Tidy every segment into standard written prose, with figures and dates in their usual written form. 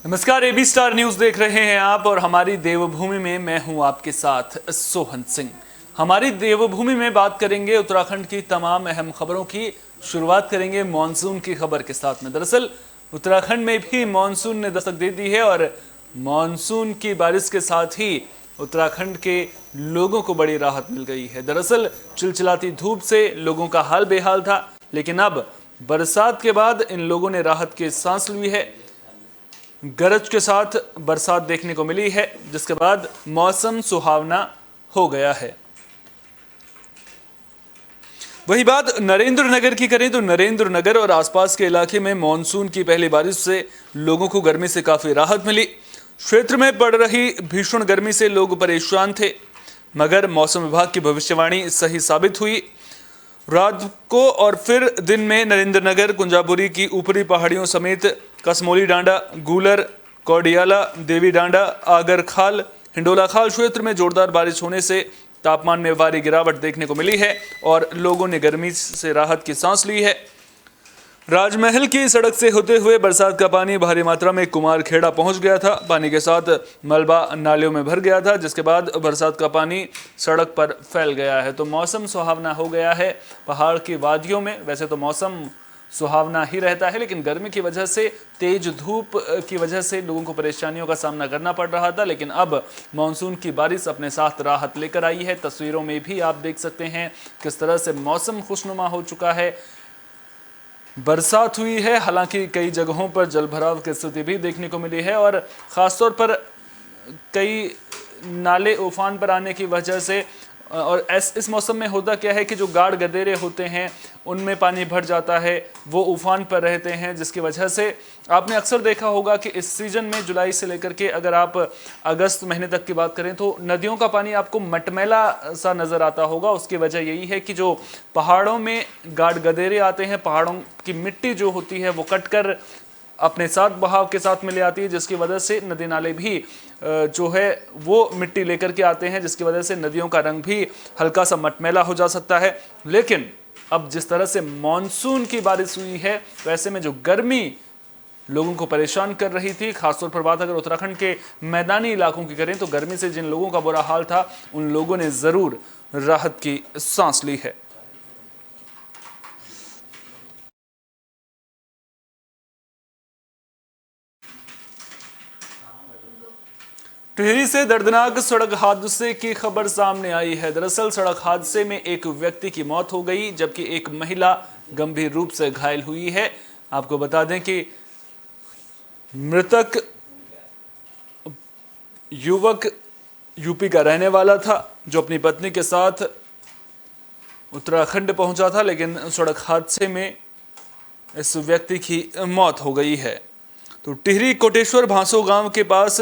नमस्कार, AB star news देख रहे हैं आप और हमारी देवभूमि में मैं हूं आपके साथ सोहन सिंह। हमारी देवभूमि में बात करेंगे उत्तराखंड की तमाम अहम खबरों की। शुरुआत करेंगे मॉनसून की खबर के साथ में। दरअसल उत्तराखंड में भी मॉनसून ने दस्तक दे दी है और मॉनसून की बारिश के साथ ही उत्तराखंड के लोगों को बड़ी राहत मिल गई है। दरअसल चिलचिलाती धूप से लोगों का हाल बेहाल था, लेकिन अब बरसात के बाद इन लोगों ने राहत की सांस ली है। गरज के साथ बरसात देखने को मिली है, जिसके बाद मौसम सुहावना हो गया है। वही बात नरेंद्र नगर की करें तो नरेंद्र नगर और आसपास के इलाके में मॉनसून की पहली बारिश से लोगों को गर्मी से काफी राहत मिली। क्षेत्र में पड़ रही भीषण गर्मी से लोग परेशान थे, मगर मौसम विभाग की भविष्यवाणी सही साबित हुई। रात को और फिर दिन में नरेंद्रनगर, कुंजापुरी की ऊपरी पहाड़ियों समेत कसमोली डांडा, गूलर, कौडियाला, देवी डांडा, आगर खाल, हिंडोला खाल क्षेत्र में जोरदार बारिश होने से तापमान में भारी गिरावट देखने को मिली है और लोगों ने गर्मी से राहत की सांस ली है। राजमहल की सड़क से होते हुए बरसात का पानी भारी मात्रा में कुमारखेड़ा पहुंच गया था। पानी के साथ मलबा नालियों में भर गया था, जिसके बाद बरसात का पानी सड़क पर फैल गया है। तो मौसम सुहावना हो गया है पहाड़ की वादियों में। वैसे तो मौसम सुहावना ही रहता है, लेकिन गर्मी की वजह से, तेज धूप की वजह से लोगों को परेशानियों का सामना करना पड़ रहा था, लेकिन अब मानसून की बारिश अपने साथ राहत लेकर आई है। तस्वीरों में भी आप देख सकते हैं किस तरह से मौसम खुशनुमा हो चुका है। बरसात हुई है, हालांकि कई जगहों पर जलभराव की स्थिति भी देखने को मिली है और ख़ासतौर पर कई नाले उफान पर आने की वजह से। और इस मौसम में होता क्या है कि जो गाढ़ गदेरे होते हैं उनमें पानी भर जाता है, वो उफान पर रहते हैं, जिसकी वजह से आपने अक्सर देखा होगा कि इस सीजन में जुलाई से लेकर के अगर आप अगस्त महीने तक की बात करें तो नदियों का पानी आपको मटमैला सा नज़र आता होगा। उसकी वजह यही है कि जो पहाड़ों में गाढ़ गदेरे आते हैं, पहाड़ों की मिट्टी जो होती है वो कटकर अपने साथ बहाव के साथ में ले आती है, जिसकी वजह से नदी नाले भी जो है वो मिट्टी लेकर के आते हैं, जिसकी वजह से नदियों का रंग भी हल्का सा मटमैला हो जा सकता है। लेकिन अब जिस तरह से मॉनसून की बारिश हुई है, वैसे में जो गर्मी लोगों को परेशान कर रही थी, खासतौर पर बात अगर उत्तराखंड के मैदानी इलाकों की करें तो गर्मी से जिन लोगों का बुरा हाल था उन लोगों ने ज़रूर राहत की सांस ली है। टिहरी से दर्दनाक सड़क हादसे की खबर सामने आई है। दरअसल सड़क हादसे में एक व्यक्ति की मौत हो गई, जबकि एक महिला गंभीर रूप से घायल हुई है। आपको बता दें कि मृतक युवक यूपी का रहने वाला था, जो अपनी पत्नी के साथ उत्तराखंड पहुंचा था, लेकिन सड़क हादसे में इस व्यक्ति की मौत हो गई है। तो टिहरी कोटेश्वर भांसो गांव के पास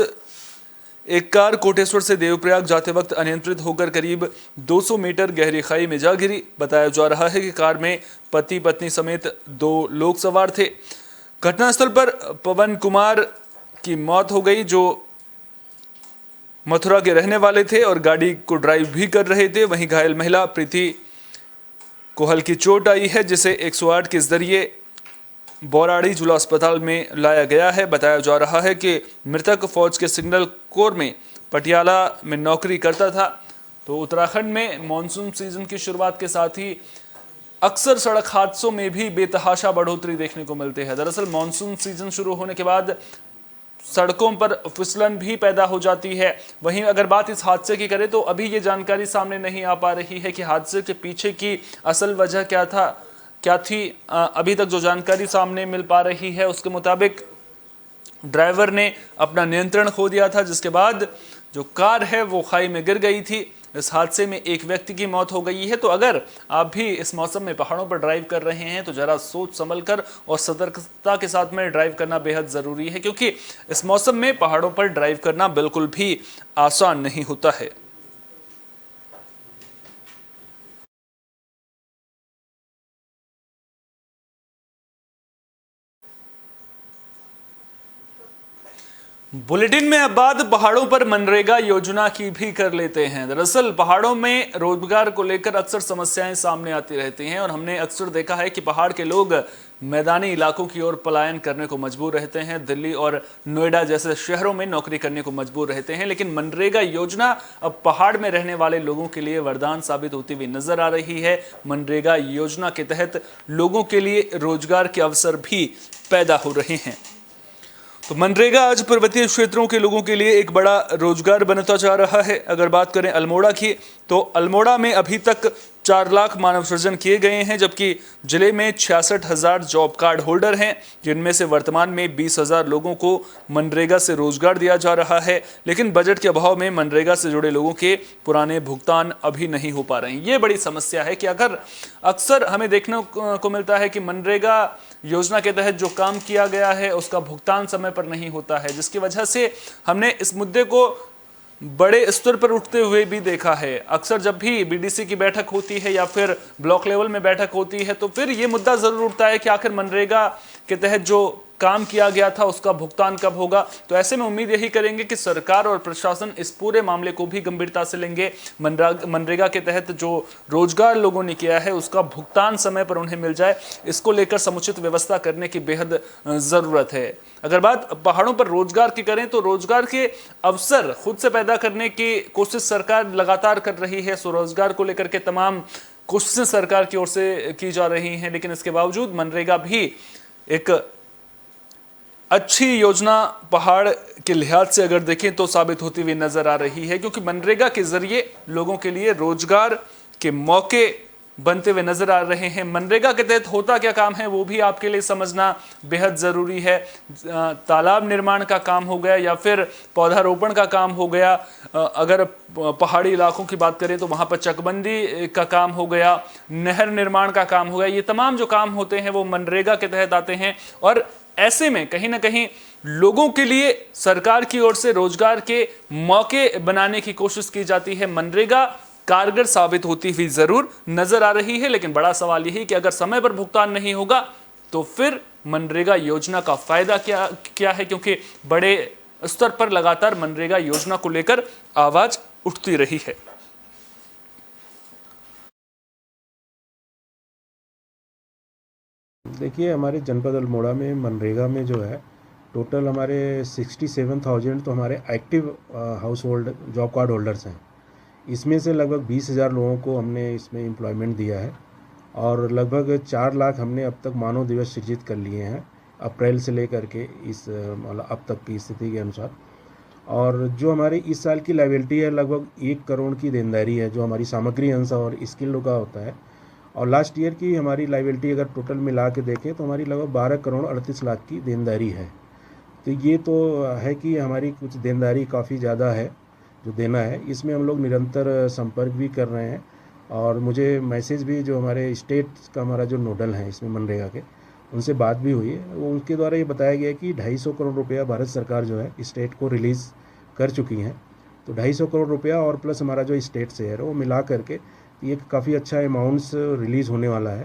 एक कार कोटेश्वर से देवप्रयाग जाते वक्त अनियंत्रित होकर करीब 200 मीटर गहरी खाई में जा गिरी। बताया जा रहा है कि कार में पति पत्नी समेत 2 लोग सवार थे। घटनास्थल पर पवन कुमार की मौत हो गई, जो मथुरा के रहने वाले थे और गाड़ी को ड्राइव भी कर रहे थे। वहीं घायल महिला प्रीति को हल्की चोट आई है, जिसे 108 के जरिए बौराड़ी जिला अस्पताल में लाया गया है। बताया जा रहा है कि मृतक फौज के सिग्नल कोर में पटियाला में नौकरी करता था। तो उत्तराखंड में मॉनसून सीजन की शुरुआत के साथ ही अक्सर सड़क हादसों में भी बेतहाशा बढ़ोतरी देखने को मिलती है। दरअसल मॉनसून सीजन शुरू होने के बाद सड़कों पर फिसलन भी पैदा हो जाती है। वहीं अगर बात इस हादसे की करें तो अभी ये जानकारी सामने नहीं आ पा रही है कि हादसे के पीछे की असल वजह क्या थी। अभी तक जो जानकारी सामने मिल पा रही है उसके मुताबिक ड्राइवर ने अपना नियंत्रण खो दिया था, जिसके बाद जो कार है वो खाई में गिर गई थी। इस हादसे में एक व्यक्ति की मौत हो गई है। तो अगर आप भी इस मौसम में पहाड़ों पर ड्राइव कर रहे हैं तो जरा सोच संभल कर और सतर्कता के साथ में ड्राइव करना बेहद ज़रूरी है, क्योंकि इस मौसम में पहाड़ों पर ड्राइव करना बिल्कुल भी आसान नहीं होता है। बुलेटिन में अब बात पहाड़ों पर मनरेगा योजना की भी कर लेते हैं। दरअसल पहाड़ों में रोजगार को लेकर अक्सर समस्याएं सामने आती रहती हैं और हमने अक्सर देखा है कि पहाड़ के लोग मैदानी इलाकों की ओर पलायन करने को मजबूर रहते हैं। दिल्ली और नोएडा जैसे शहरों में नौकरी करने को मजबूर रहते हैं, लेकिन मनरेगा योजना अब पहाड़ में रहने वाले लोगों के लिए वरदान साबित होती हुई नजर आ रही है। मनरेगा योजना के तहत लोगों के लिए रोजगार के अवसर भी पैदा हो रहे हैं। तो मनरेगा आज पर्वतीय क्षेत्रों के लोगों के लिए एक बड़ा रोजगार बनता जा रहा है। अगर बात करें अल्मोड़ा की, तो अल्मोड़ा में अभी तक 4 लाख मानव सृजन किए गए हैं, जबकि जिले में 66,000 जॉब कार्ड होल्डर हैं, जिनमें से वर्तमान में 20,000 लोगों को मनरेगा से रोजगार दिया जा रहा है। लेकिन बजट के अभाव में मनरेगा से जुड़े लोगों के पुराने भुगतान अभी नहीं हो पा रहे हैं। ये बड़ी समस्या है कि अक्सर हमें देखने को मिलता है कि मनरेगा योजना के तहत जो काम किया गया है उसका भुगतान समय पर नहीं होता है, जिसकी वजह से हमने इस मुद्दे को बड़े स्तर पर उठते हुए भी देखा है। अक्सर जब भी बीडीसी की बैठक होती है या फिर ब्लॉक लेवल में बैठक होती है तो फिर ये मुद्दा जरूर उठता है कि आखिर मनरेगा के तहत जो काम किया गया था उसका भुगतान कब होगा। तो ऐसे में उम्मीद यही करेंगे कि सरकार और प्रशासन इस पूरे मामले को भी गंभीरता से लेंगे। मनरेगा के तहत जो रोजगार लोगों ने किया है उसका भुगतान समय पर उन्हें मिल जाए, इसको लेकर समुचित व्यवस्था करने की बेहद जरूरत है। अगर बात पहाड़ों पर रोजगार की करें तो रोजगार के अवसर खुद से पैदा करने की कोशिश सरकार लगातार कर रही है। स्वरोजगार को लेकर के तमाम कोशिशें सरकार की ओर से की जा रही हैं, लेकिन इसके बावजूद मनरेगा भी एक अच्छी योजना पहाड़ के लिहाज से अगर देखें तो साबित होती हुई नजर आ रही है, क्योंकि मनरेगा के जरिए लोगों के लिए रोजगार के मौके बनते हुए नजर आ रहे हैं। मनरेगा के तहत होता क्या काम है वो भी आपके लिए समझना बेहद जरूरी है। तालाब निर्माण का काम हो गया या फिर पौधारोपण का काम हो गया, अगर पहाड़ी इलाकों की बात करें तो वहां पर चकबंदी का काम हो गया, नहर निर्माण का काम हो गया, ये तमाम जो काम होते हैं वो मनरेगा के तहत आते हैं। और ऐसे में कहीं ना कहीं लोगों के लिए सरकार की ओर से रोजगार के मौके बनाने की कोशिश की जाती है। मनरेगा कारगर साबित होती हुई जरूर नजर आ रही है, लेकिन बड़ा सवाल यही कि अगर समय पर भुगतान नहीं होगा तो फिर मनरेगा योजना का फायदा क्या है, क्योंकि बड़े स्तर पर लगातार मनरेगा योजना को लेकर आवाज उठती रही है। देखिए, हमारे जनपद अल्मोड़ा में मनरेगा में जो है टोटल हमारे 67,000 तो हमारे active house hold job card holders हैं। इसमें से लगभग 20,000 लोगों को हमने इसमें एम्प्लॉयमेंट दिया है और लगभग 4 लाख हमने अब तक मानव दिवस सृजित कर लिए हैं अप्रैल से लेकर के इस मतलब अब तक की स्थिति के अनुसार। और जो हमारी इस साल की लायबिलिटी है लगभग 1 करोड़ की देनदारी है, जो हमारी सामग्री अंश और स्किल का होता है। और लास्ट ईयर की हमारी लायबिलिटी अगर टोटल मिला के देखें तो हमारी लगभग 12 करोड़ 38 लाख की देनदारी है। तो ये तो है कि हमारी कुछ देनदारी काफ़ी ज़्यादा है जो देना है। इसमें हम लोग निरंतर संपर्क भी कर रहे हैं और मुझे मैसेज भी जो हमारे स्टेट का हमारा जो नोडल है इसमें मनरेगा के, उनसे बात भी हुई है। वो उनके द्वारा ये बताया गया कि 250 करोड़ रुपया भारत सरकार जो है स्टेट को रिलीज़ कर चुकी हैं। तो 250 करोड़ रुपया और प्लस हमारा जो स्टेट शेयर है वो मिला करके ये काफ़ी अच्छा अमाउंट्स रिलीज़ होने वाला है।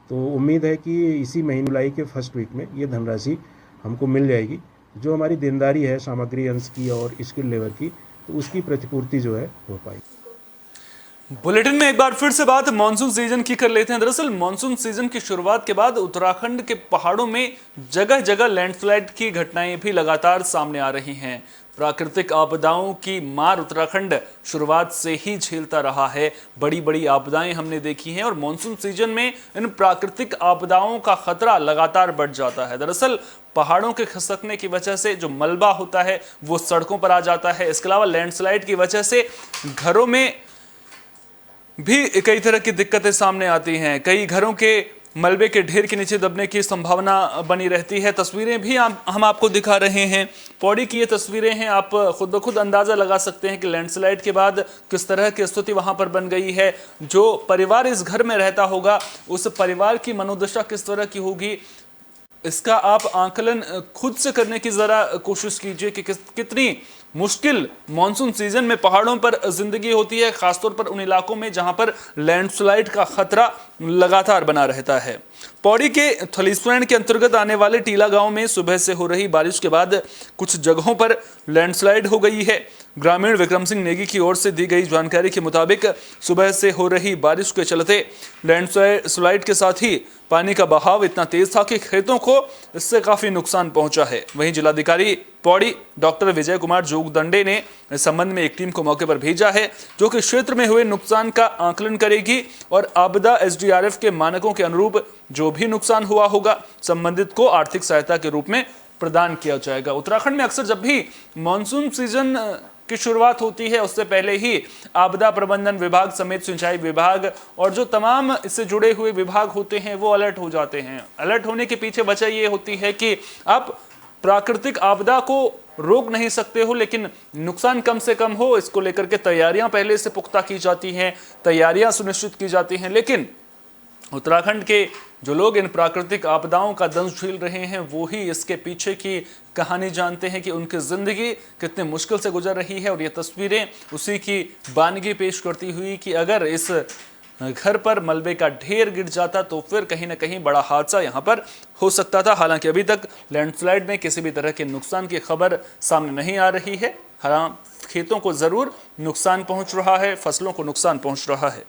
तो उम्मीद है कि इसी महीने जुलाई के फर्स्ट वीक में ये धनराशि हमको मिल जाएगी। जो हमारी देनदारी है सामग्री अंश की और स्किल लेबर की, तो उसकी प्रतिपूर्ति जो है हो पाएगी। बुलेटिन में एक बार फिर से बात मानसून सीजन की कर लेते हैं। दरअसल मानसून सीजन की शुरुआत के बाद उत्तराखंड के पहाड़ों में जगह जगह लैंडस्लाइड की घटनाएं भी लगातार सामने आ रही हैं। प्राकृतिक आपदाओं की मार उत्तराखंड शुरुआत से ही झेलता रहा है। बड़ी बड़ी आपदाएं हमने देखी हैं और मानसून सीजन में इन प्राकृतिक आपदाओं का खतरा लगातार बढ़ जाता है। दरअसल पहाड़ों के खिसकने की वजह से जो मलबा होता है वो सड़कों पर आ जाता है। इसके अलावा लैंडस्लाइड की वजह से घरों में भी कई तरह की दिक्कतें सामने आती हैं। कई घरों के मलबे के ढेर के नीचे दबने की संभावना बनी रहती है। तस्वीरें भी हम आपको दिखा रहे हैं। पौड़ी की ये तस्वीरें हैं, आप खुद ब खुद अंदाज़ा लगा सकते हैं कि लैंडस्लाइड के बाद किस तरह की स्थिति वहां पर बन गई है। जो परिवार इस घर में रहता होगा उस परिवार की मनोदशा किस तरह की होगी, इसका आप आंकलन खुद से करने की ज़रा कोशिश कीजिए कि कितनी मुश्किल मॉनसून सीजन में पहाड़ों पर जिंदगी होती है, खासतौर पर उन इलाकों में जहां पर लैंडस्लाइड का खतरा लगातार बना रहता है। पौड़ी के थलीसवैण के अंतर्गत आने वाले टीला गांव में सुबह से हो रही बारिश के बाद कुछ जगहों पर लैंडस्लाइड हो गई है। ग्रामीण विक्रम सिंह नेगी की ओर से दी गई जानकारी के मुताबिक सुबह से हो रही बारिश के चलते लैंडस्लाइड के साथ ही पानी का बहाव इतना तेज था कि खेतों को इससे काफी नुकसान पहुंचा है। वहीं जिलाधिकारी पौड़ी डॉक्टर विजय कुमार जोगदंडे ने इस संबंध में एक टीम को मौके पर भेजा है, जो कि क्षेत्र में हुए नुकसान का आकलन करेगी और आपदा एसडीआरएफ के मानकों के अनुरूप जो भी नुकसान हुआ होगा संबंधित को आर्थिक सहायता के रूप में प्रदान किया जाएगा। उत्तराखंड में अक्सर जब भी मानसून सीजन की शुरुआत होती है उससे पहले ही आपदा प्रबंधन विभाग समेत सिंचाई विभाग और जो तमाम इससे जुड़े हुए विभाग होते हैं वो अलर्ट हो जाते हैं। अलर्ट होने के पीछे वजह ये होती है कि आप प्राकृतिक आपदा को रोक नहीं सकते हो, लेकिन नुकसान कम से कम हो इसको लेकर के तैयारियां पहले से पुख्ता की जाती हैं, तैयारियां सुनिश्चित की जाती हैं। लेकिन उत्तराखंड के जो लोग इन प्राकृतिक आपदाओं का दंश झेल रहे हैं वो ही इसके पीछे की कहानी जानते हैं कि उनकी जिंदगी कितने मुश्किल से गुजर रही है। और ये तस्वीरें उसी की बानगी पेश करती हुई कि अगर इस घर पर मलबे का ढेर गिर जाता तो फिर कहीं ना कहीं बड़ा हादसा यहाँ पर हो सकता था। हालांकि अभी तक लैंडस्लाइड में किसी भी तरह के नुकसान की खबर सामने नहीं आ रही है। हालांकि खेतों को जरूर नुकसान पहुंच रहा है, फसलों को नुकसान पहुंच रहा है।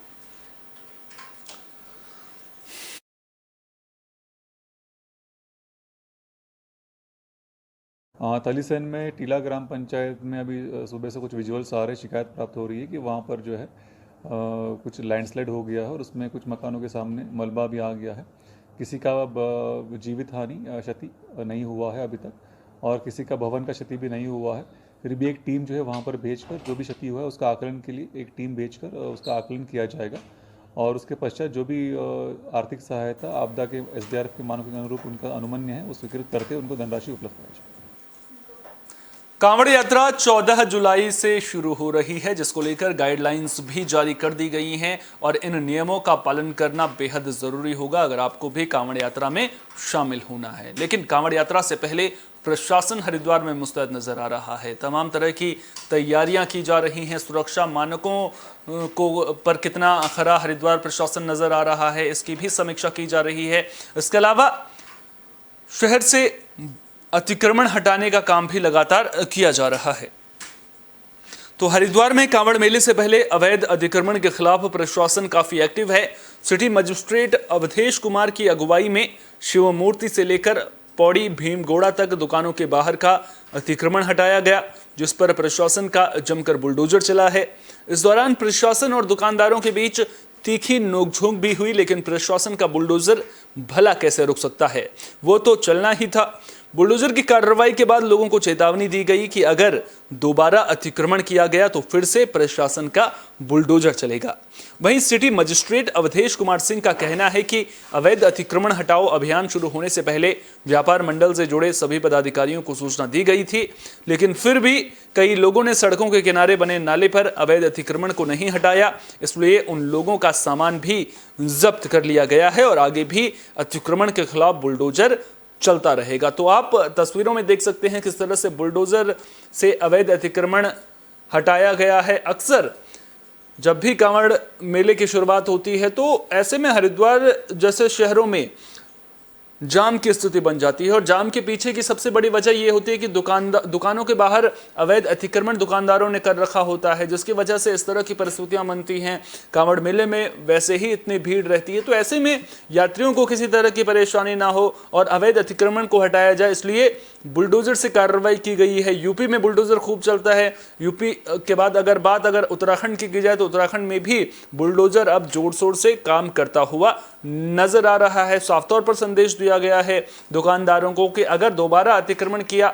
थलीसैण में टीला ग्राम पंचायत में अभी सुबह से कुछ विजुअल्स आ रहे, शिकायत प्राप्त हो रही है कि वहाँ पर जो है कुछ लैंडस्लाइड हो गया है और उसमें कुछ मकानों के सामने मलबा भी आ गया है। किसी का जीवित हानि क्षति नहीं हुआ है अभी तक और किसी का भवन का क्षति भी नहीं हुआ है। फिर भी एक टीम जो है वहाँ पर भेजकर जो भी क्षति हुआ है उसका आकलन के लिए एक टीम भेजकर उसका आकलन किया जाएगा और उसके पश्चात जो भी आर्थिक सहायता आपदा के एसडीआरएफ के मानकों के अनुरूप उनका अनुमन्य है वो स्वीकृत करके उनको धनराशि उपलब्ध कराई जाएगी। कांवड़ यात्रा 14 जुलाई से शुरू हो रही है, जिसको लेकर गाइडलाइंस भी जारी कर दी गई हैं और इन नियमों का पालन करना बेहद जरूरी होगा अगर आपको भी कांवड़ यात्रा में शामिल होना है। लेकिन कांवड़ यात्रा से पहले प्रशासन हरिद्वार में मुस्तैद नजर आ रहा है। तमाम तरह की तैयारियां की जा रही हैं। सुरक्षा मानकों को पर कितना खरा हरिद्वार प्रशासन नजर आ रहा है इसकी भी समीक्षा की जा रही है। इसके अलावा शहर से अतिक्रमण हटाने का काम भी लगातार किया जा रहा है। तो हरिद्वार में कांवड़ मेले से पहले अवैध अतिक्रमण के खिलाफ प्रशासन काफी एक्टिव है। सिटी मजिस्ट्रेट अवधेश कुमार की अगुवाई में शिव मूर्ति से लेकर पौड़ी भीमगोड़ा तक दुकानों के बाहर का अतिक्रमण हटाया गया, जिस पर प्रशासन का जमकर बुलडोजर चला है। इस दौरान प्रशासन और दुकानदारों के बीच तीखी नोकझोंक भी हुई, लेकिन प्रशासन का बुलडोजर भला कैसे रुक सकता है, वो तो चलना ही था। बुलडोजर की कार्रवाई के बाद लोगों को चेतावनी दी गई कि अगर दोबारा अतिक्रमण किया गया तो फिर से प्रशासन का बुलडोजर चलेगा। वहीं सिटी मजिस्ट्रेट अवधेश कुमार सिंह का कहना है कि अवैध अतिक्रमण हटाओ अभियान शुरू होने से पहले व्यापार मंडल से जुड़े सभी पदाधिकारियों को सूचना दी गई थी, लेकिन फिर भी कई लोगों ने सड़कों के किनारे बने नाले पर अवैध अतिक्रमण को नहीं हटाया, इसलिए उन लोगों का सामान भी जब्त कर लिया गया है और आगे भी अतिक्रमण के खिलाफ बुलडोजर चलता रहेगा। तो आप तस्वीरों में देख सकते हैं किस तरह से बुलडोजर से अवैध अतिक्रमण हटाया गया है। अक्सर जब भी कांवड़ मेले की शुरुआत होती है तो ऐसे में हरिद्वार जैसे शहरों में जाम की स्थिति बन जाती है और जाम के पीछे की सबसे बड़ी वजह यह होती है कि दुकानों के बाहर अवैध अतिक्रमण दुकानदारों ने कर रखा होता है, जिसकी वजह से इस तरह की परिस्थितियां बनती हैं। कांवड़ मेले में वैसे ही इतनी भीड़ रहती है, तो ऐसे में यात्रियों को किसी तरह की परेशानी ना हो और अवैध अतिक्रमण को हटाया जाए, इसलिए बुलडोजर से कार्रवाई की गई है। यूपी में बुलडोजर खूब चलता है। यूपी के बाद अगर उत्तराखंड की जाए तो उत्तराखंड में भी बुलडोजर अब जोर शोर से काम करता हुआ नजर आ रहा है। साफ तौर पर संदेश दिया गया है दुकानदारों को कि अगर दोबारा अतिक्रमण किया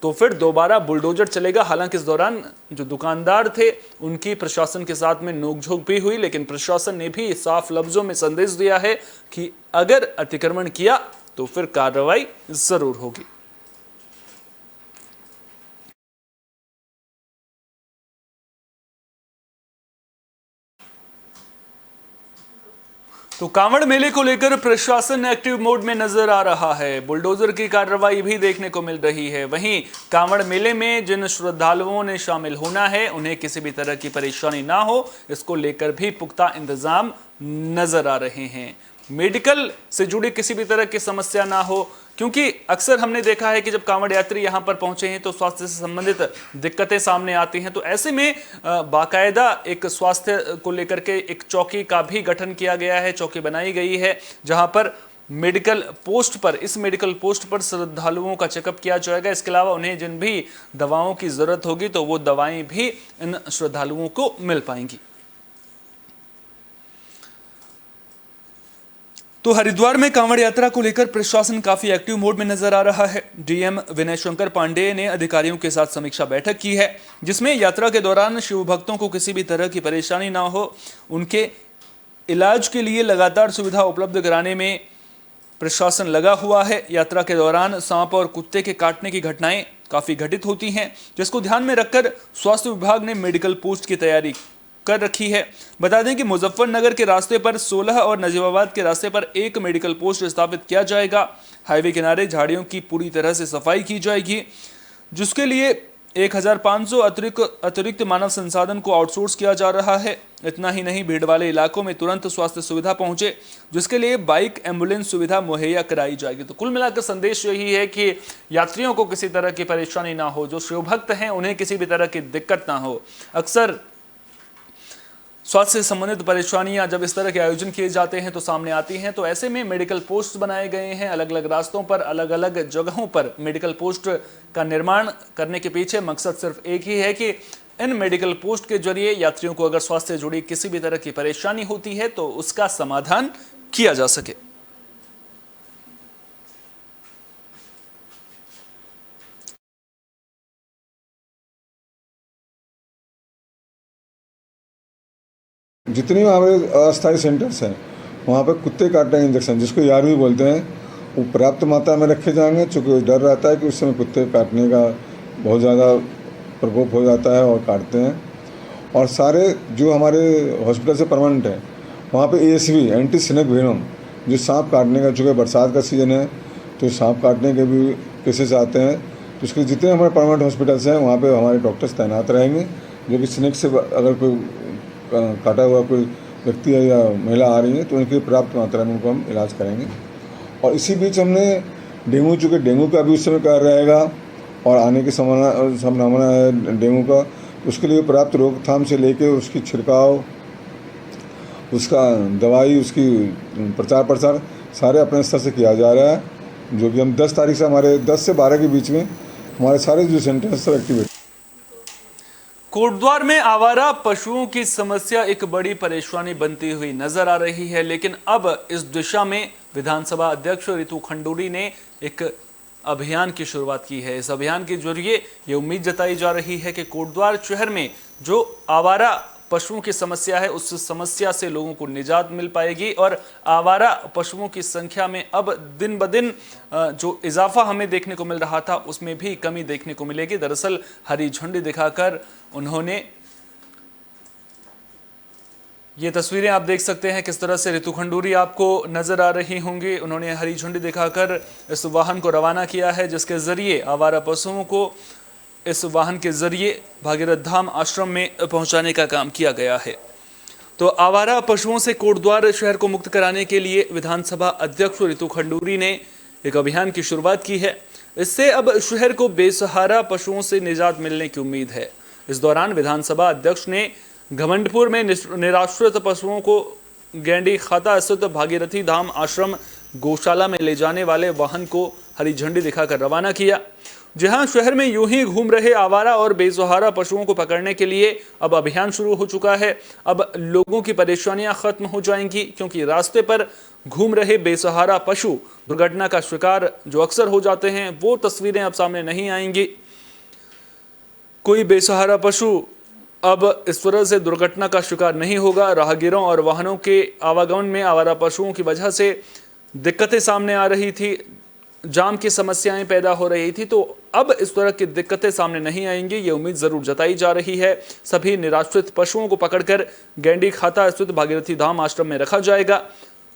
तो फिर दोबारा बुलडोजर चलेगा। हालांकि इस दौरान जो दुकानदार थे उनकी प्रशासन के साथ में नोकझोंक भी हुई, लेकिन प्रशासन ने भी साफ लफ्जों में संदेश दिया है कि अगर अतिक्रमण किया तो फिर कार्रवाई जरूर होगी। तो कांवड़ मेले को लेकर प्रशासन एक्टिव मोड में नजर आ रहा है। बुलडोजर की कार्रवाई भी देखने को मिल रही है। वहीं कांवड़ मेले में जिन श्रद्धालुओं ने शामिल होना है उन्हें किसी भी तरह की परेशानी ना हो, इसको लेकर भी पुख्ता इंतजाम नजर आ रहे हैं। मेडिकल से जुड़ी किसी भी तरह की समस्या ना हो, क्योंकि अक्सर हमने देखा है कि जब कांवड़ यात्री यहाँ पर पहुंचे हैं तो स्वास्थ्य से संबंधित दिक्कतें सामने आती हैं। तो ऐसे में बाकायदा एक स्वास्थ्य को लेकर के एक चौकी का भी गठन किया गया है, चौकी बनाई गई है, जहां पर मेडिकल पोस्ट पर, इस मेडिकल पोस्ट पर श्रद्धालुओं का चेकअप किया जाएगा। इसके अलावा उन्हें जिन भी दवाओं की जरूरत होगी तो वो दवाएं भी इन श्रद्धालुओं को मिल पाएंगी। तो हरिद्वार में कांवड़ यात्रा को लेकर प्रशासन काफी एक्टिव मोड में नजर आ रहा है। डीएम विनय शंकर पांडेय ने अधिकारियों के साथ समीक्षा बैठक की है, जिसमें यात्रा के दौरान शिव भक्तों को किसी भी तरह की परेशानी ना हो, उनके इलाज के लिए लगातार सुविधा उपलब्ध कराने में प्रशासन लगा हुआ है। यात्रा के दौरान सांप और कुत्ते के काटने की घटनाएं काफी घटित होती हैं, जिसको ध्यान में रखकर स्वास्थ्य विभाग ने मेडिकल पोस्ट की तैयारी कर रखी है। बता दें कि मुजफ्फरनगर के रास्ते पर 16 और नजीबाबाद के रास्ते पर एक मेडिकल पोस्ट स्थापित किया जाएगा। हाईवे किनारे झाड़ियों की पूरी तरह से सफाई की जाएगी, जिसके लिए 1500 अतिरिक्त मानव संसाधन को आउटसोर्स किया जा रहा है। इतना ही नहीं, भीड़ वाले इलाकों में तुरंत स्वास्थ्य सुविधा पहुंचे, जिसके लिए बाइक एम्बुलेंस सुविधा मुहैया कराई जाएगी। तो कुल मिलाकर संदेश यही है कि यात्रियों को किसी तरह की परेशानी ना हो, जो शिव भक्त हैं उन्हें किसी भी तरह की दिक्कत ना हो। अक्सर स्वास्थ्य से संबंधित परेशानियां जब इस तरह के आयोजन किए जाते हैं तो सामने आती हैं। तो ऐसे में मेडिकल पोस्ट बनाए गए हैं, अलग अलग रास्तों पर, अलग अलग जगहों पर मेडिकल पोस्ट का निर्माण करने के पीछे मकसद सिर्फ एक ही है कि इन मेडिकल पोस्ट के जरिए यात्रियों को अगर स्वास्थ्य से जुड़ी किसी भी तरह की परेशानी होती है तो उसका समाधान किया जा सके। जितनी हमारे अस्थायी सेंटर्स हैं वहाँ पर कुत्ते काटने इंजेक्शन, जिसको यारवी बोलते हैं, वो पर्याप्त मात्रा में रखे जाएंगे, चूँकि डर रहता है कि उस समय कुत्ते काटने का बहुत ज़्यादा प्रकोप हो जाता है और काटते हैं। और सारे जो हमारे हॉस्पिटल से परमानेंट है वहाँ पे ASV एंटी स्नेक वेनम, जो सांप काटने का, चूँकि बरसात का सीज़न है तो सांप काटने के भी केसेस आते हैं, तो उसके जितने हमारे परमानेंट हॉस्पिटल्स हैं वहाँ पे हमारे डॉक्टर्स तैनात रहेंगे, जो कि स्नेक से अगर कोई काटा हुआ कोई व्यक्ति है या महिला आ रही है तो उनकी पर्याप्त मात्रा में उनको हम इलाज करेंगे। और इसी बीच हमने डेंगू, चूँकि डेंगू का भी उस समय कार्य रहेगा और आने की संभावना है डेंगू का, उसके लिए पर्याप्त रोकथाम से लेके उसकी छिड़काव, उसका दवाई, उसकी प्रचार प्रसार सारे अपने स्तर से किया जा रहा है, जो कि हम 10 तारीख से हमारे 10 से 12 के बीच में हमारे सारे जो सेंटर्स सब एक्टिवेट। कोटद्वार में आवारा पशुओं की समस्या एक बड़ी परेशानी बनती हुई नजर आ रही है, लेकिन अब इस दिशा में विधानसभा अध्यक्ष रितु खंडूरी ने एक अभियान की शुरुआत की है। इस अभियान के जरिए ये उम्मीद जताई जा रही है कि कोटद्वार शहर में जो आवारा पशुओं की समस्या है उस समस्या से लोगों को निजात मिल पाएगी और आवारा पशुओं की संख्या में अब दिन ब दिन जो इजाफा हमें देखने को मिल रहा था उसमें भी कमी देखने को मिलेगी। दरअसल हरी झंडी दिखाकर उन्होंने, ये तस्वीरें आप देख सकते हैं किस तरह से रितु खंडूरी आपको नजर आ रही होंगी, उन्होंने हरी झंडी दिखाकर इस वाहन को रवाना किया है, जिसके जरिए आवारा पशुओं को इस वाहन के जरिए भागीरथ धाम आश्रम में पहुंचाने का काम किया गया है। तो आवारा पशुओं से कोटद्वार शहर को मुक्त कराने के लिए विधानसभा अध्यक्ष रितु खंडूरी ने एक अभियान की शुरुआत की है। इससे अब शहर को बेसहारा पशुओं से निजात मिलने की उम्मीद है। इस दौरान विधानसभा अध्यक्ष ने घमंडपुर में निराश्रित पशुओं को गैंडी खाता स्थित भागीरथी धाम आश्रम गौशाला में ले जाने वाले वाहन को हरी झंडी दिखाकर रवाना किया। जहां शहर में यूं ही घूम रहे आवारा और बेसहारा पशुओं को पकड़ने के लिए अब अभियान शुरू हो चुका है। अब लोगों की परेशानियां खत्म हो जाएंगी, क्योंकि रास्ते पर घूम रहे बेसहारा पशु दुर्घटना का शिकार जो अक्सर हो जाते हैं वो तस्वीरें अब सामने नहीं आएंगी। कोई बेसहारा पशु अब इस तरह से दुर्घटना का शिकार नहीं होगा। राहगीरों और वाहनों के आवागमन में आवारा पशुओं की वजह से दिक्कतें सामने आ रही थी, जाम की समस्याएं पैदा हो रही थी, तो अब इस तरह की दिक्कतें सामने नहीं आएंगी, ये उम्मीद जरूर जताई जा रही है। सभी निराश्रित पशुओं को पकड़कर गैंडी खाता स्थित भागीरथी धाम आश्रम में रखा जाएगा,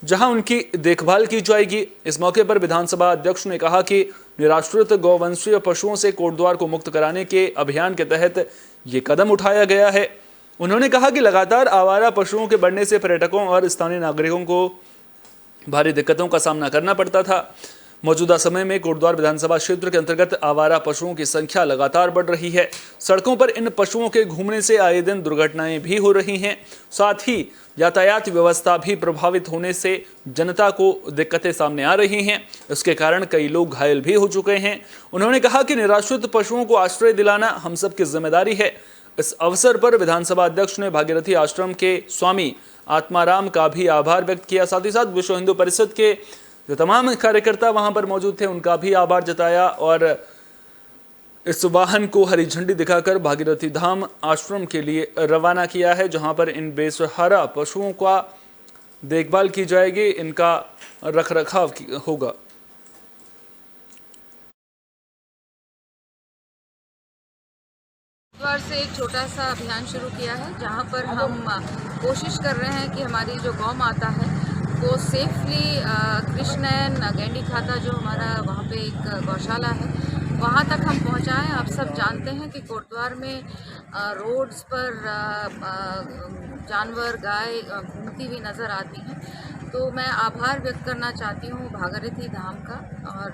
जहां उनकी देखभाल की जाएगी। इस मौके पर विधानसभा अध्यक्ष ने कहा कि निराश्रित गौवंशीय पशुओं से कोटद्वार को मुक्त कराने के अभियान के तहत ये कदम उठाया गया है। उन्होंने कहा कि लगातार आवारा पशुओं के बढ़ने से पर्यटकों और स्थानीय नागरिकों को भारी दिक्कतों का सामना करना पड़ता था। मौजूदा समय में कोटद्वार विधानसभा क्षेत्र के अंतर्गत आवारा पशुओं की संख्या लगातार बढ़ रही है। सड़कों पर इन पशुओं के घूमने से आए दिन दुर्घटनाएं भी हो रही हैं। साथ ही यातायात व्यवस्था भी प्रभावित होने से जनता को दिक्कतें सामने आ रही हैं। इसके कारण कई लोग घायल भी हो चुके हैं। उन्होंने कहा कि निराश्रित पशुओं को आश्रय दिलाना हम सबकी जिम्मेदारी है। इस अवसर पर विधानसभा अध्यक्ष ने भागीरथी आश्रम के स्वामी आत्माराम का भी आभार व्यक्त किया। साथ ही साथ विश्व हिंदू परिषद के जो तमाम कार्यकर्ता वहां पर मौजूद थे उनका भी आभार जताया और इस वाहन को हरी झंडी दिखाकर भागीरथी धाम आश्रम के लिए रवाना किया है, जहां पर इन बेसहारा पशुओं का देखभाल की जाएगी, इनका रखरखाव होगा। द्वार से एक छोटा सा अभियान शुरू किया है, जहां पर हम कोशिश कर रहे हैं कि हमारी जो गौ माता है वो सेफली कृष्णनयन गैंडी खाता जो हमारा वहाँ पे एक गौशाला है वहाँ तक हम पहुँचाएं। आप सब जानते हैं कि कोटद्वार में रोड्स पर जानवर गाय घूमती हुई नज़र आती हैं, तो मैं आभार व्यक्त करना चाहती हूँ भागीरथी धाम का और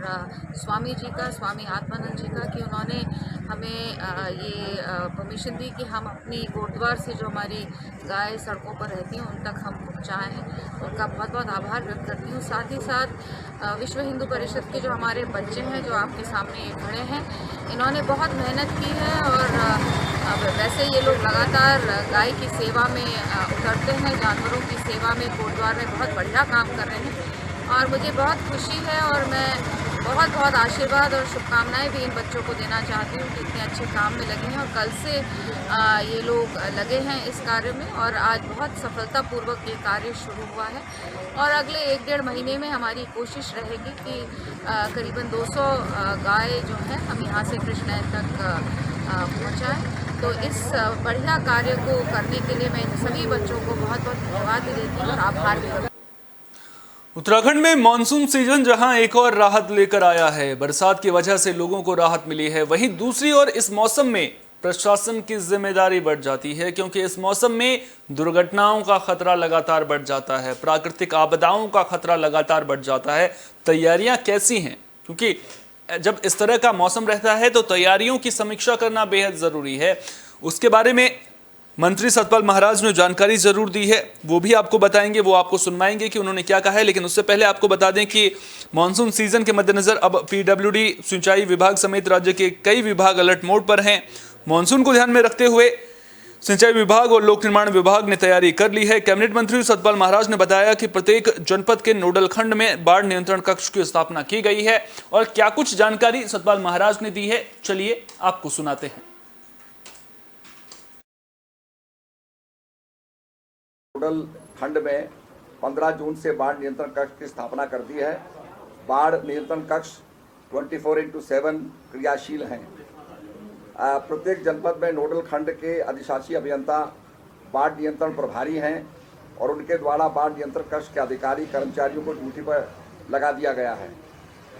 स्वामी जी का, स्वामी आत्मानंद जी का, कि उन्होंने हमें ये परमिशन दी कि हम अपनी कोटद्वार से जो हमारी गाय सड़कों पर रहती हैं उन तक हम पहुँचाए हैं। उनका बहुत बहुत आभार व्यक्त करती हूँ। साथ ही साथ विश्व हिंदू परिषद के जो हमारे बच्चे हैं जो आपके सामने ये खड़े हैं, इन्होंने बहुत मेहनत की है और वैसे ये लोग लगातार गाय की सेवा में उतरते हैं, जानवरों की सेवा में कोटद्वार में बहुत बढ़िया काम कर रहे हैं और मुझे बहुत खुशी है और मैं बहुत बहुत आशीर्वाद और शुभकामनाएं भी इन बच्चों को देना चाहती हूँ कि इतने अच्छे काम में लगे हैं और कल से ये लोग लगे हैं इस कार्य में और आज बहुत सफलतापूर्वक ये कार्य शुरू हुआ है और अगले 1-1.5 महीने में हमारी कोशिश रहेगी कि करीबन 200 गाय जो हैं हम यहाँ से कृष्णनयन तक पहुँचाएँ। तो इस बढ़िया कार्य को करने के लिए मैं इन सभी बच्चों को बहुत बहुत धन्यवाद भी देती हूँ और आभार भी। उत्तराखंड में मानसून सीजन जहां एक और राहत लेकर आया है, बरसात की वजह से लोगों को राहत मिली है, वहीं दूसरी ओर इस मौसम में प्रशासन की जिम्मेदारी बढ़ जाती है, क्योंकि इस मौसम में दुर्घटनाओं का खतरा लगातार बढ़ जाता है, प्राकृतिक आपदाओं का खतरा लगातार बढ़ जाता है। तैयारियां कैसी हैं, क्योंकि जब इस तरह का मौसम रहता है तो तैयारियों की समीक्षा करना बेहद जरूरी है। उसके बारे में मंत्री सतपाल महाराज ने जानकारी जरूर दी है, वो भी आपको बताएंगे, वो आपको सुनवाएंगे कि उन्होंने क्या कहा है। लेकिन उससे पहले आपको बता दें कि मानसून सीजन के मद्देनजर अब पीडब्ल्यूडी, सिंचाई विभाग समेत राज्य के कई विभाग अलर्ट मोड पर हैं। मानसून को ध्यान में रखते हुए सिंचाई विभाग और लोक निर्माण विभाग ने तैयारी कर ली है। कैबिनेट मंत्री सतपाल महाराज ने बताया कि प्रत्येक जनपद के नोडल खंड में बाढ़ नियंत्रण कक्ष की स्थापना की गई है और क्या कुछ जानकारी सतपाल महाराज ने दी है, चलिए आपको सुनाते हैं। नोडल खंड में 15 जून से बाढ़ नियंत्रण कक्ष की स्थापना कर दी है। बाढ़ नियंत्रण कक्ष 24/7 क्रियाशील हैं। प्रत्येक जनपद में नोडल खंड के अधिशासी अभियंता बाढ़ नियंत्रण प्रभारी हैं और उनके द्वारा बाढ़ नियंत्रण कक्ष के अधिकारी कर्मचारियों को ड्यूटी पर लगा दिया गया है।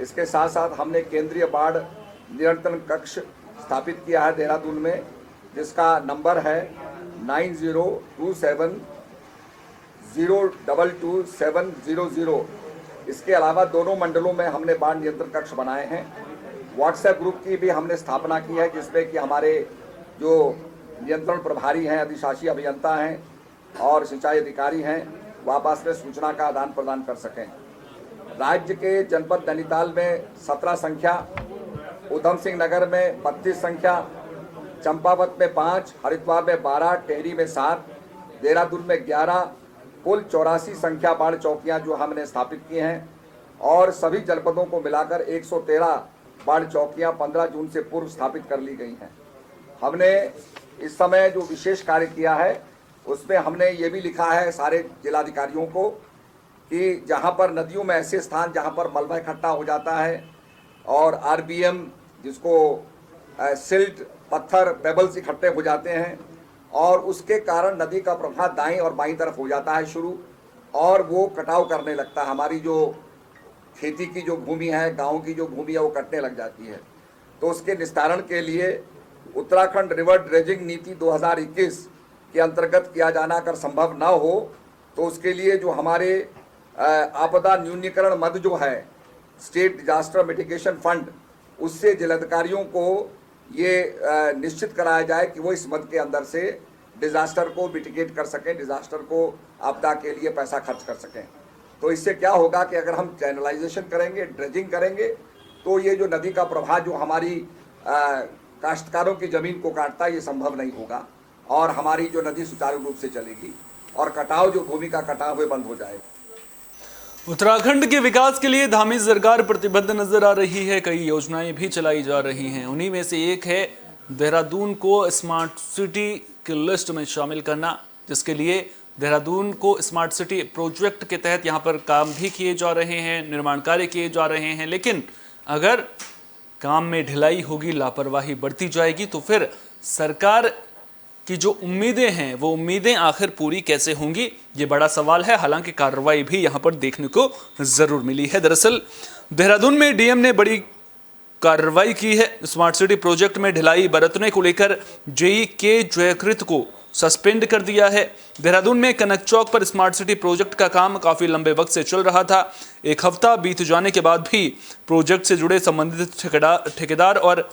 इसके साथ साथ हमने केंद्रीय बाढ़ नियंत्रण कक्ष स्थापित किया है देहरादून में, जिसका नंबर है 9027022700। इसके अलावा दोनों मंडलों में हमने बाढ़ नियंत्रण कक्ष बनाए हैं। व्हाट्सएप ग्रुप की भी हमने स्थापना की है, जिसमें कि हमारे जो नियंत्रण प्रभारी हैं, अधिशासी अभियंता हैं और सिंचाई अधिकारी हैं, वो आपस में सूचना का आदान प्रदान कर सकें। राज्य के जनपद नैनीताल में 17 संख्या, उधम सिंह नगर में 32 संख्या, चंपावत में 5, हरिद्वार में 12, टेहरी में 7, देहरादून में 11, कुल 84 संख्या बाढ़ चौकियां जो हमने स्थापित की हैं और सभी जनपदों को मिलाकर 113 बाढ़ चौकियां 15 जून से पूर्व स्थापित कर ली गई हैं। हमने इस समय जो विशेष कार्य किया है उसमें हमने ये भी लिखा है सारे जिलाधिकारियों को कि जहां पर नदियों में ऐसे स्थान जहां पर मलबा इकट्ठा हो जाता है और आरबीएम जिसको सिल्ट, पत्थर, पेबल्स इकट्ठे हो जाते हैं और उसके कारण नदी का प्रवाह दाईं और बाईं तरफ हो जाता है शुरू और वो कटाव करने लगता है। हमारी जो खेती की जो भूमि है, गांव की जो भूमि है, वो कटने लग जाती है। तो उसके निस्तारण के लिए उत्तराखंड रिवर ड्रेजिंग नीति 2021 के अंतर्गत किया जाना अगर संभव न हो तो उसके लिए जो हमारे आपदा न्यूनीकरण मद जो है स्टेट डिजास्टर मिटिगेशन फंड, उससे जिलाधिकारियों को ये निश्चित कराया जाए कि वो इस मद के अंदर से डिजास्टर को मिटिगेट कर सकें, डिजास्टर को आपदा के लिए पैसा खर्च कर सकें। तो इससे क्या होगा कि अगर हम चैनलाइजेशन करेंगे, ड्रेजिंग करेंगे, तो ये जो नदी का प्रवाह जो हमारी काश्तकारों की ज़मीन को काटता है, ये संभव नहीं होगा और हमारी जो नदी सुचारू रूप से चलेगी और कटाव जो भूमि का कटाव हुए बंद हो जाएगा। उत्तराखंड के विकास के लिए धामी सरकार प्रतिबद्ध नजर आ रही है। कई योजनाएं भी चलाई जा रही हैं। उन्हीं में से एक है देहरादून को स्मार्ट सिटी की लिस्ट में शामिल करना, जिसके लिए देहरादून को स्मार्ट सिटी प्रोजेक्ट के तहत यहाँ पर काम भी किए जा रहे हैं, निर्माण कार्य किए जा रहे हैं। लेकिन अगर काम में ढिलाई होगी, लापरवाही बढ़ती जाएगी, तो फिर सरकार की जो उम्मीदें हैं वो उम्मीदें आखिर पूरी कैसे होंगी, ये बड़ा सवाल है। हालांकि कार्रवाई भी यहाँ पर देखने को जरूर मिली है। दरअसल देहरादून में डीएम ने बड़ी कार्रवाई की है। स्मार्ट सिटी प्रोजेक्ट में ढिलाई बरतने को लेकर जेई के जयकृत को सस्पेंड कर दिया है। देहरादून में कनक चौक पर स्मार्ट सिटी प्रोजेक्ट का काम काफी लंबे वक्त से चल रहा था। एक हफ्ता बीत जाने के बाद भी प्रोजेक्ट से जुड़े संबंधित ठेकेदार और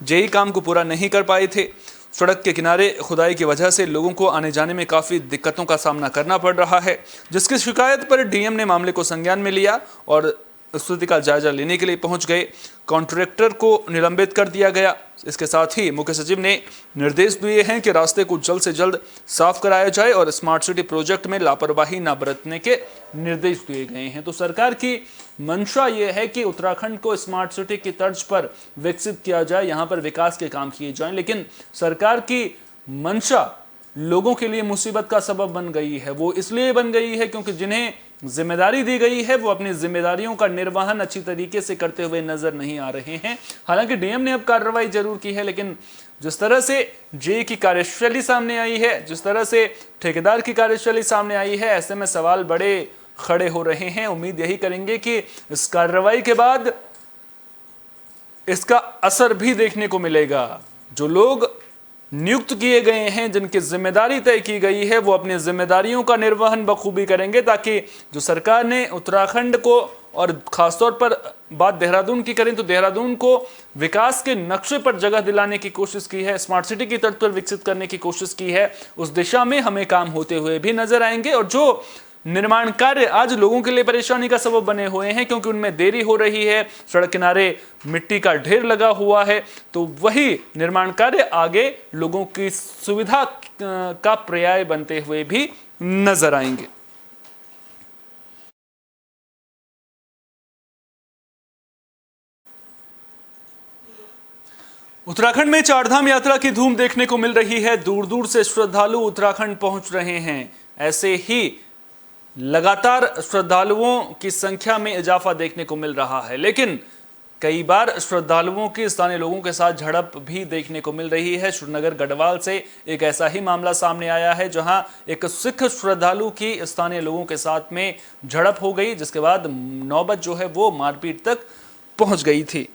जेई काम को पूरा नहीं कर पाए थे। सड़क के किनारे खुदाई की वजह से लोगों को आने जाने में काफ़ी दिक्कतों का सामना करना पड़ रहा है, जिसकी शिकायत पर डीएम ने मामले को संज्ञान में लिया और स्थिति का जायजा लेने के लिए पहुंच गए। कॉन्ट्रैक्टर को निलंबित कर दिया गया। इसके साथ ही मुख्य सचिव ने निर्देश दिए हैं कि रास्ते को जल्द से जल्द साफ कराया जाए और स्मार्ट सिटी प्रोजेक्ट में लापरवाही न बरतने के निर्देश दिए गए हैं। तो सरकार की मंशा ये है कि उत्तराखंड को स्मार्ट सिटी की तर्ज पर विकसित किया जाए, यहाँ पर विकास के काम किए जाएं, लेकिन सरकार की मंशा लोगों के लिए मुसीबत का सबब बन गई है। वो इसलिए बन गई है क्योंकि जिन्हें जिम्मेदारी दी गई है वो अपनी जिम्मेदारियों का निर्वहन अच्छी तरीके से करते हुए नजर नहीं आ रहे हैं। हालांकि डीएम ने अब कार्रवाई जरूर की है, लेकिन जिस तरह से जेई की कार्यशैली सामने आई है, जिस तरह से ठेकेदार की कार्यशैली सामने आई है, ऐसे में सवाल बड़े खड़े हो रहे हैं। उम्मीद यही करेंगे कि इस कार्रवाई के बाद इसका असर भी देखने को मिलेगा। जो लोग नियुक्त किए गए हैं, जिनकी जिम्मेदारी तय की गई है, वो अपनी जिम्मेदारियों का निर्वहन बखूबी करेंगे, ताकि जो सरकार ने उत्तराखंड को और खासतौर पर बात देहरादून की करें तो देहरादून को विकास के नक्शे पर जगह दिलाने की कोशिश की है, स्मार्ट सिटी की तर्ज पर विकसित करने की कोशिश की है, उस दिशा में हमें काम होते हुए भी नजर आएंगे। और जो निर्माण कार्य आज लोगों के लिए परेशानी का सबब बने हुए हैं क्योंकि उनमें देरी हो रही है, सड़क किनारे मिट्टी का ढेर लगा हुआ है, तो वही निर्माण कार्य आगे लोगों की सुविधा का पर्याय बनते हुए भी नजर आएंगे। उत्तराखंड में चारधाम यात्रा की धूम देखने को मिल रही है। दूर दूर से श्रद्धालु उत्तराखंड पहुंच रहे हैं। ऐसे ही लगातार श्रद्धालुओं की संख्या में इजाफा देखने को मिल रहा है, लेकिन कई बार श्रद्धालुओं की स्थानीय लोगों के साथ झड़प भी देखने को मिल रही है। श्रीनगर गढ़वाल से एक ऐसा ही मामला सामने आया है, जहां एक सिख श्रद्धालु की स्थानीय लोगों के साथ में झड़प हो गई, जिसके बाद नौबत जो है वो मारपीट तक पहुंच गई थी।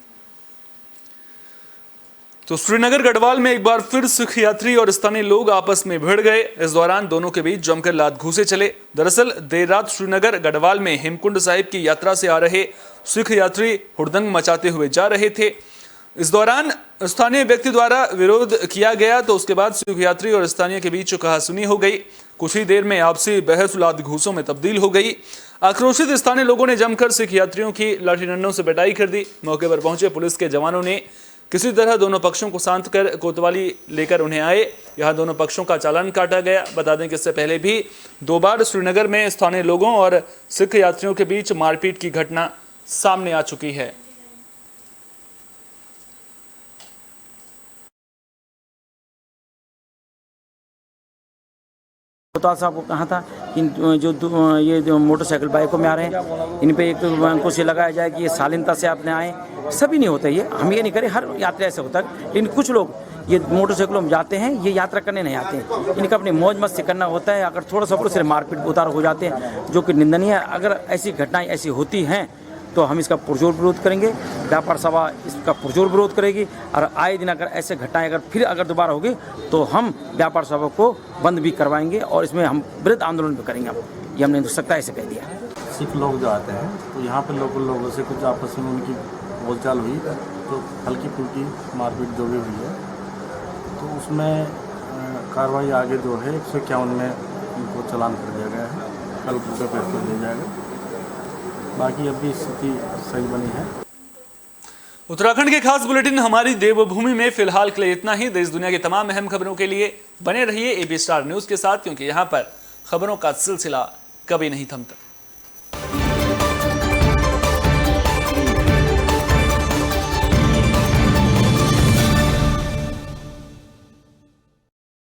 तो श्रीनगर गढ़वाल में एक बार फिर सिख यात्री और स्थानीय लोग आपस में भिड़ गए। इस दौरान दोनों के बीच जमकर लात घूंसे चले। दरअसल देर रात श्रीनगर गढ़वाल में हेमकुंड साहिब की यात्रा से आ रहे सिख यात्री हुड़दंग मचाते हुए जा रहे थे। इस दौरान स्थानीय व्यक्ति द्वारा विरोध किया गया, तो उसके बाद सिख यात्री और स्थानीय के बीच कहासुनी हो गई। कुछ ही देर में आपसी बहस लात घूंसों में तब्दील हो गई। आक्रोशित स्थानीय लोगों ने जमकर सिख यात्रियों की लाठी डंडों से पिटाई कर दी। मौके पर पहुंचे पुलिस के जवानों ने किसी तरह दोनों पक्षों को शांत कर कोतवाली लेकर उन्हें आए। यहां दोनों पक्षों का चालान काटा गया। बता दें कि इससे पहले भी 2 बार श्रीनगर में स्थानीय लोगों और सिख यात्रियों के बीच मारपीट की घटना सामने आ चुकी है। कोतवाल साहब को कहा था कि ये जो मोटरसाइकिल बाइकों में आ रहे हैं, इन पे एक तो अंकुश ये लगाया जाए कि ये शालीनता से आपने आए। सभी नहीं होता ये, हम ये नहीं करें, हर यात्रा ऐसा होता है, लेकिन कुछ लोग ये मोटरसाइकिलों में जाते हैं, ये यात्रा करने नहीं आते हैं। इनका अपनी मौज मस्ती करना होता है। अगर थोड़ा सा ऊपर से मारपीट उतार हो जाते हैं, जो कि निंदनीय है। अगर ऐसी घटनाएं ऐसी होती हैं तो हम इसका पुरजोर विरोध करेंगे। व्यापार सभा इसका पुरजोर विरोध करेगी और आए दिन अगर ऐसे घटनाएं फिर दोबारा होगी तो हम व्यापार सभा को बंद भी करवाएंगे और इसमें हम वृहद आंदोलन भी करेंगे। ये हमने हो सकता है ऐसे कह दिया। सिख लोग जो आते हैं तो यहाँ पे लोकल लोगों से कुछ आपस में उनकी बोलचाल हुई तो हल्की फुल्की मारपीट जो भी हुई है तो उसमें कार्रवाई आगे जो है 151 में उनको चालान कर दिया गया है, कल उनको पेश कर दिया जाएगा। बाकी अभी स्थिति सही बनी है। उत्तराखंड के खास बुलेटिन हमारी देवभूमि में फिलहाल के लिए इतना ही। देश दुनिया की तमाम अहम खबरों के लिए बने रहिए एबी स्टार न्यूज के साथ, क्योंकि यहाँ पर खबरों का सिलसिला कभी नहीं थमता।